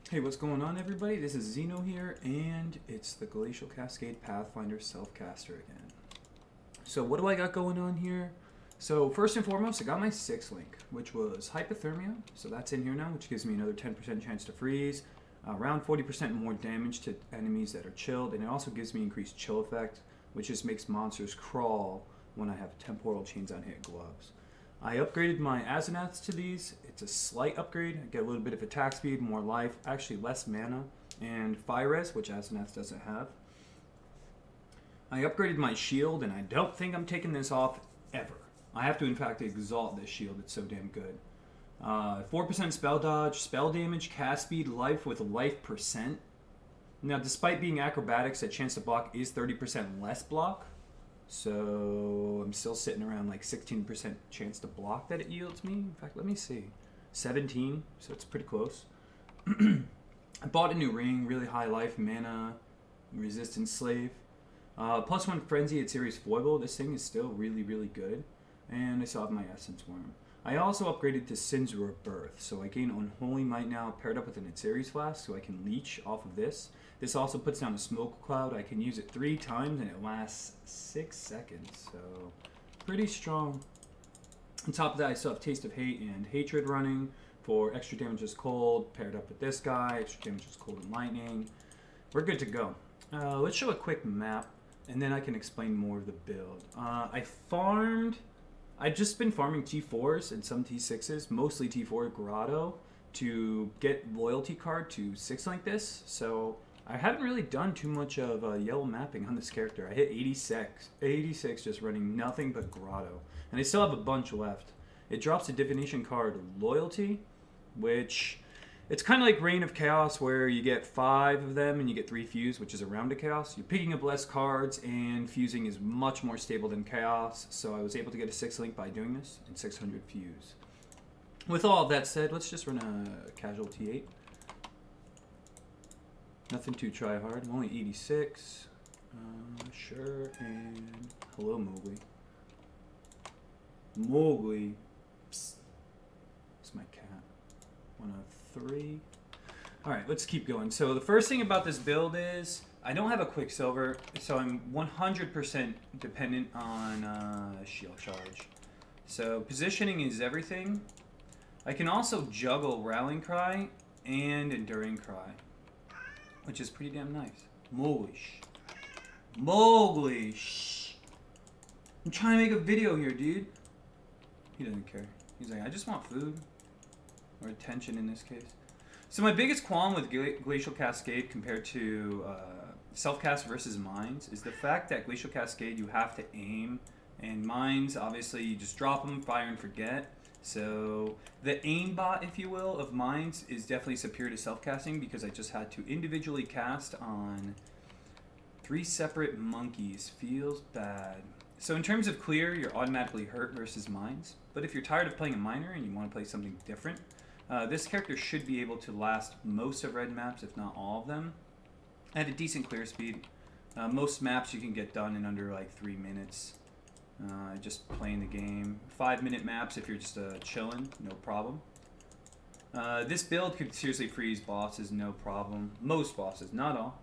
Hey, what's going on, everybody? This is Zeno here, and it's the Glacial Cascade Pathfinder Self-Caster again. So what do I got going on here? So first and foremost, I got my 6th link, which was Hypothermia. So that's in here now, which gives me another 10% chance to freeze, around 40% more damage to enemies that are chilled, and it also gives me increased chill effect, which just makes monsters crawl when I have temporal chains on hit gloves. I upgraded my Asenaths to these. It's a slight upgrade. I get a little bit of attack speed, more life, actually less mana, and fire res, which Asenaths doesn't have. I upgraded my shield, and I don't think I'm taking this off ever. I have to, in fact, exalt this shield. It's so damn good. 4% spell dodge, spell damage, cast speed, life with life percent. Now, despite being acrobatics, that chance to block is 30% less block. So I'm still sitting around like 16% chance to block that it yields me. In fact, let me see. 17, so it's pretty close. I bought a new ring, really high life, mana, resistance slave. +1 frenzy at Series Foible. This thing is still really, really good. And I still have my Essence Worm. I also upgraded to Sin's Rebirth, so I gain Unholy Might now paired up with an Series Flask, so I can leech off of this. This also puts down a smoke cloud. I can use it 3 times and it lasts 6 seconds, so pretty strong. On top of that, I still have Taste of Hate and Hatred running for extra damage as cold, paired up with this guy, extra damage as cold and lightning. We're good to go. Let's show a quick map, and then I can explain more of the build. I've just been farming T4s and some T6s, mostly T4 Grotto, to get loyalty card to 6 like this. So I haven't really done too much of yellow mapping on this character. I hit 86 just running nothing but Grotto. And I still have a bunch left. It drops a divination card, Loyalty, which it's kind of like Reign of Chaos, where you get 5 of them and you get 3 fuse, which is a round of Chaos. You're picking up less cards, and fusing is much more stable than Chaos, so I was able to get a 6 link by doing this, and 600 fuse. With all that said, let's just run a casual T8. Nothing too try hard. I'm only 86. Sure, and hello, Mowgli. Mowgli. Psst. It's my cat. 1 of 3. Alright, let's keep going. So the first thing about this build is I don't have a Quicksilver, so I'm 100% dependent on shield charge. So positioning is everything. I can also juggle Rallying Cry and Enduring Cry, which is pretty damn nice. Mowgli. Mowgli. I'm trying to make a video here, dude. He doesn't care. He's like, I just want food. Or attention in this case. So my biggest qualm with Glacial Cascade compared to Self-Cast versus Mines is the fact that Glacial Cascade you have to aim, and Mines obviously you just drop them, fire and forget. So the aimbot, if you will, of Mines is definitely superior to Self-Casting because I just had to individually cast on 3 separate monkeys. Feels bad. So in terms of clear, you're automatically hurt versus Mines. But if you're tired of playing a miner and you want to play something different, this character should be able to last most of red maps, if not all of them, at a decent clear speed. Most maps you can get done in under like 3 minutes, just playing the game. 5-minute maps if you're just chilling, no problem. This build could seriously freeze bosses, no problem. Most bosses, not all.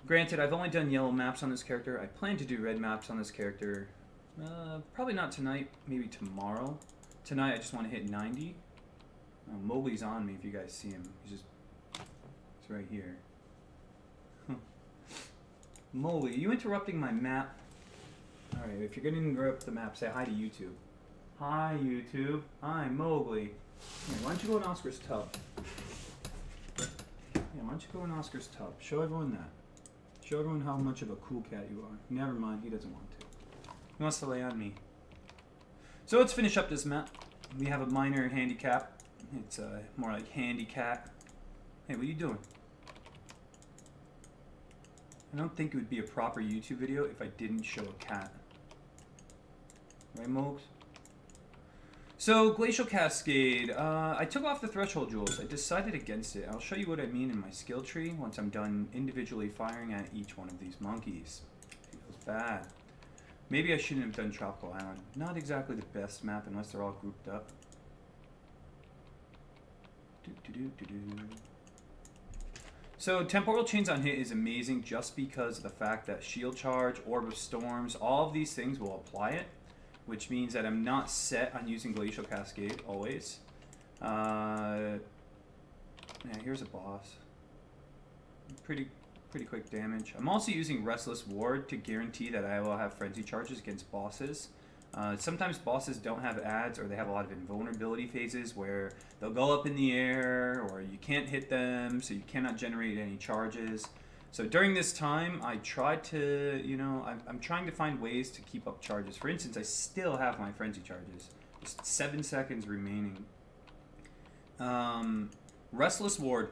Granted, I've only done yellow maps on this character. I plan to do red maps on this character. Probably not tonight, maybe tomorrow. Tonight I just want to hit 90. Mowgli's on me if you guys see him. He's right here. Mowgli, are you interrupting my map? Alright, if you're going to interrupt the map, say hi to YouTube. Hi, YouTube. Hi, Mowgli. Here, why don't you go in Oscar's tub? Yeah, why don't you go in Oscar's tub? Show everyone that. Show everyone how much of a cool cat you are. Never mind, he doesn't want to. He wants to lay on me. So let's finish up this map. We have a minor handicap. It's more like handicap. Hey, what are you doing? I don't think it would be a proper YouTube video if I didn't show a cat. Right, Mogs? So, Glacial Cascade. I took off the Threshold Jewels. I decided against it. I'll show you what I mean in my skill tree once I'm done individually firing at each one of these monkeys. Feels bad. Maybe I shouldn't have done Tropical Island. Not exactly the best map unless they're all grouped up. So Temporal Chains on hit is amazing just because of the fact that Shield Charge, Orb of Storms, all of these things will apply it, which means that I'm not set on using Glacial Cascade always. Yeah, here's a boss. Pretty quick damage. I'm also using Restless Ward to guarantee that I will have Frenzy Charges against bosses. Sometimes bosses don't have ads, or they have a lot of invulnerability phases where they'll go up in the air, or you can't hit them, so you cannot generate any charges. So during this time, I try to, you know, I'm trying to find ways to keep up charges. For instance, I still have my Frenzy Charges. Just 7 seconds remaining. Restless Ward.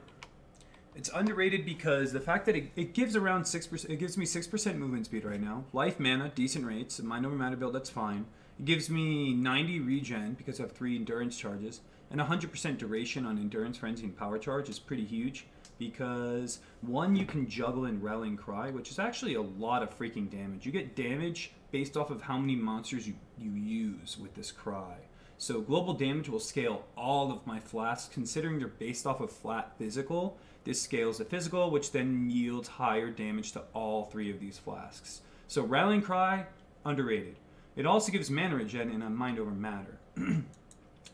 It's underrated because the fact that it gives around 6%, it gives me 6% movement speed right now. Life mana, decent rates. A Mind Over Matter build, that's fine. It gives me 90 regen because I have 3 endurance charges. And 100% duration on endurance, frenzy, and power charge is pretty huge because one, you can juggle in Rallying Cry, which is actually a lot of freaking damage. You get damage based off of how many monsters you use with this cry. So global damage will scale all of my flasks, considering they're based off of flat physical. This scales the physical, which then yields higher damage to all 3 of these flasks. So Rallying Cry, underrated. It also gives mana regen and a Mind Over Matter.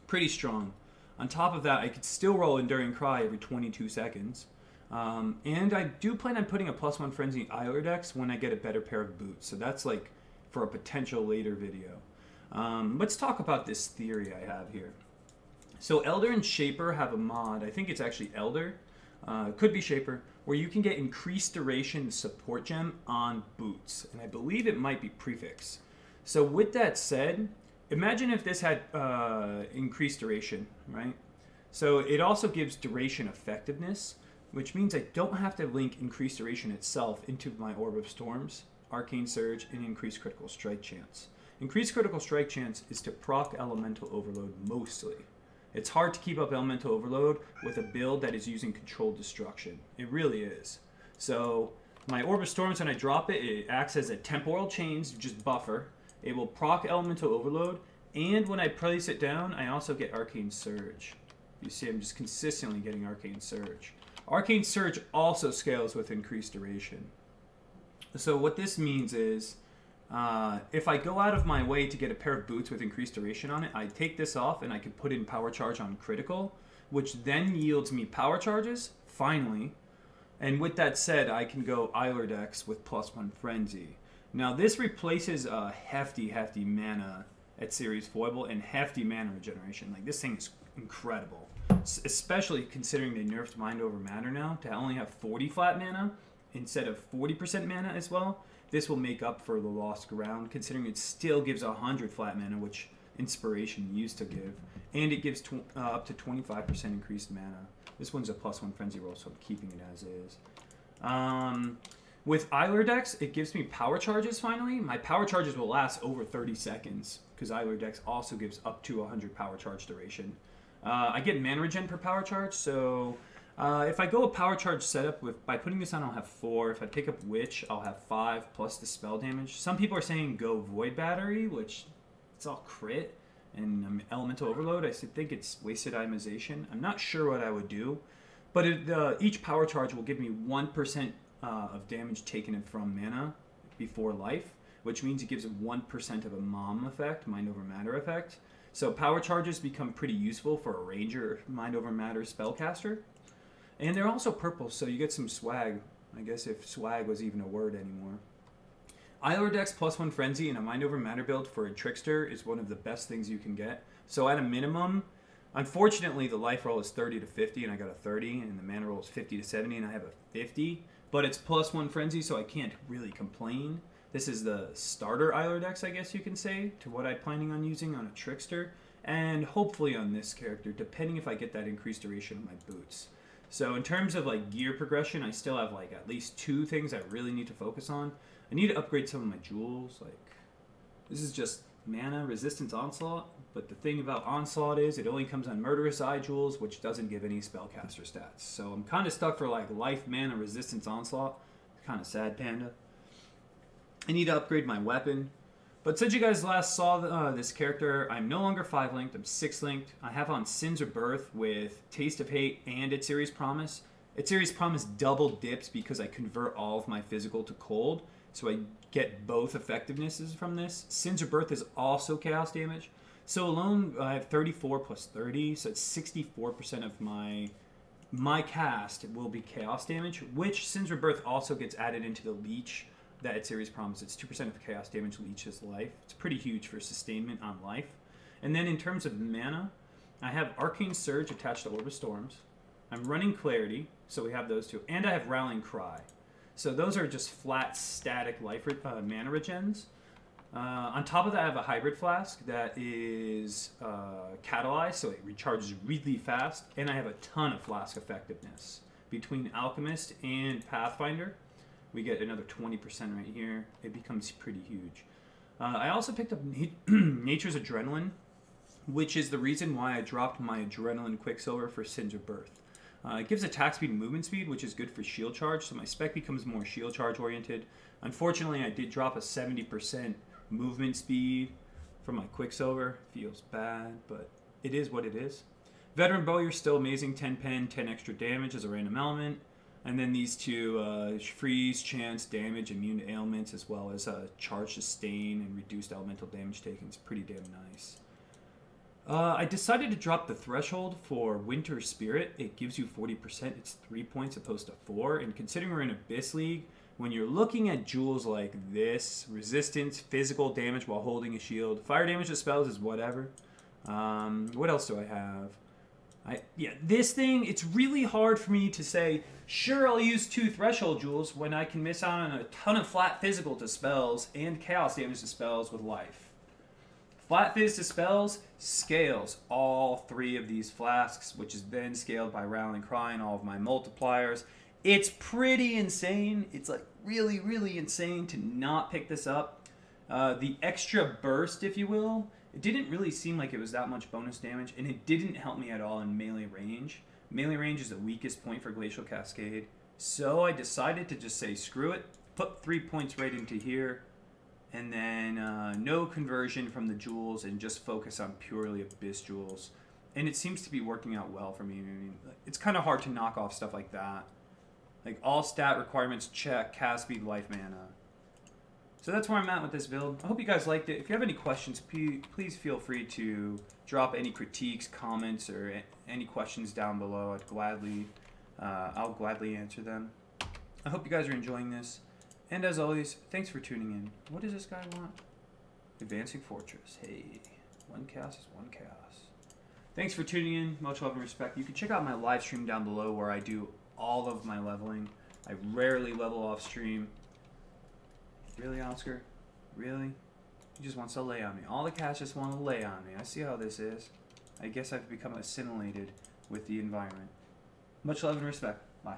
Pretty strong. On top of that, I could still roll Enduring Cry every 22 seconds. And I do plan on putting a +1 Frenzy Eiler Dex when I get a better pair of boots. So that's like for a potential later video. Let's talk about this theory I have here. So Elder and Shaper have a mod. I think it's actually Elder. Could be Shaper, where you can get increased duration support gem on boots. And I believe it might be Prefix. So with that said, imagine if this had increased duration, right? So it also gives duration effectiveness, which means I don't have to link increased duration itself into my Orb of Storms, Arcane Surge, and increased critical strike chance. Increased critical strike chance is to proc Elemental Overload mostly. It's hard to keep up Elemental Overload with a build that is using Controlled Destruction. It really is. So my Orb of Storms, when I drop it, it acts as a Temporal Chains, just buffer. It will proc Elemental Overload, and when I place it down, I also get Arcane Surge. You see, I'm just consistently getting Arcane Surge. Arcane Surge also scales with increased duration. So what this means is, if I go out of my way to get a pair of boots with increased duration on it, I take this off and I can put in Power Charge on critical, which then yields me power charges, finally. And with that said, I can go Eiler Dex with +1 Frenzy. Now this replaces a hefty mana at Series Foible and hefty mana regeneration. Like, this thing is incredible. Especially considering they nerfed Mind Over Matter now to only have 40 flat mana instead of 40% mana as well. This will make up for the lost ground, considering it still gives 100 flat mana, which Inspiration used to give. And it gives up to 25% increased mana. This one's a +1 Frenzy roll, so I'm keeping it as is. With Eiler Dex, it gives me power charges finally. My power charges will last over 30 seconds, because Eiler Dex also gives up to 100 power charge duration. I get mana regen per power charge, so if I go a power charge setup, by putting this on, I'll have 4. If I pick up Witch, I'll have 5 plus the spell damage. Some people are saying go Void Battery, which it's all crit, and Elemental Overload. I think it's wasted itemization. I'm not sure what I would do, but each power charge will give me 1% of damage taken from mana before life, which means it gives 1% of a MOM effect, Mind Over Matter effect. So power charges become pretty useful for a Ranger Mind Over Matter spellcaster. And they're also purple, so you get some swag. I guess if swag was even a word anymore. Eiler Dex +1 Frenzy and a Mind Over Matter build for a Trickster is one of the best things you can get. So at a minimum, unfortunately the life roll is 30 to 50 and I got a 30, and the mana roll is 50 to 70 and I have a 50. But it's +1 Frenzy, so I can't really complain. This is the starter Eiler Dex, I guess you can say, to what I'm planning on using on a Trickster. And hopefully on this character, depending if I get that increased duration of my boots. So in terms of like gear progression, I still have like at least 2 things I really need to focus on. I need to upgrade some of my jewels. Like, this is just mana, resistance, onslaught. But the thing about onslaught is it only comes on Murderous Eye jewels, which doesn't give any spellcaster stats. So I'm kind of stuck for like life, mana, resistance, onslaught. Kind of sad, Panda. I need to upgrade my weapon. But since you guys last saw this character, I'm no longer 5-linked, I'm 6-linked. I have on Sins of Birth with Taste of Hate and Its Series Promise. Its Series Promise double dips because I convert all of my physical to cold, so I get both effectivenesses from this. Sins of Birth is also chaos damage. So alone, I have 34 plus 30, so it's 64% of my cast will be chaos damage, which Sins of Birth also gets added into the leech that Its Series Promise. It's 2% of chaos damage leeches life. It's pretty huge for sustainment on life. And then in terms of mana, I have Arcane Surge attached to Orb of Storms. I'm running Clarity, so we have those two. And I have Rallying Cry. So those are just flat, static life mana regens. On top of that, I have a Hybrid Flask that is catalyzed, so it recharges really fast. And I have a ton of Flask effectiveness. Between Alchemist and Pathfinder, we get another 20% right here. It becomes pretty huge. I also picked up Nature's Adrenaline, which is the reason why I dropped my Adrenaline Quicksilver for Sins of Birth. It gives attack speed and movement speed, which is good for shield charge, so my spec becomes more shield charge oriented. Unfortunately, I did drop a 70% movement speed from my Quicksilver. Feels bad, but it is what it is. Veteran Bowyer still amazing, 10 pen, 10 extra damage as a random element. And then these two, freeze, chance, damage, immune to ailments, as well as charge sustain and reduced elemental damage taken. It's pretty damn nice. I decided to drop the threshold for Winter Spirit. It gives you 40%. It's 3 points opposed to 4. And considering we're in Abyss League, when you're looking at jewels like this, resistance, physical damage while holding a shield, fire damage to spells is whatever. What else do I have? This thing, it's really hard for me to say, sure, I'll use 2 threshold jewels when I can miss out on a ton of flat physical to spells and chaos damage to spells with life. Flat fizz to spells scales all 3 of these flasks, which is then scaled by Rallying Cry and all of my multipliers. It's pretty insane. It's like really, really insane to not pick this up. The extra burst, if you will, it didn't really seem like it was that much bonus damage, and it didn't help me at all in melee range. Melee range is the weakest point for Glacial Cascade, so I decided to just say screw it, put 3 points right into here, and then no conversion from the jewels, and just focus on purely Abyss jewels. And it seems to be working out well for me. I mean, it's kind of hard to knock off stuff like that. Like all stat requirements check, cast speed, life mana. So that's where I'm at with this build. I hope you guys liked it. If you have any questions, please feel free to drop any critiques, comments, or any questions down below. I'll gladly answer them. I hope you guys are enjoying this. And as always, thanks for tuning in. What does this guy want? Advancing Fortress. Hey, 1 chaos is 1 chaos. Thanks for tuning in. Much love and respect. You can check out my live stream down below where I do all of my leveling. I rarely level off stream. Really, Oscar? Really? He just wants to lay on me. All the cats just want to lay on me. I see how this is. I guess I've become assimilated with the environment. Much love and respect. Bye.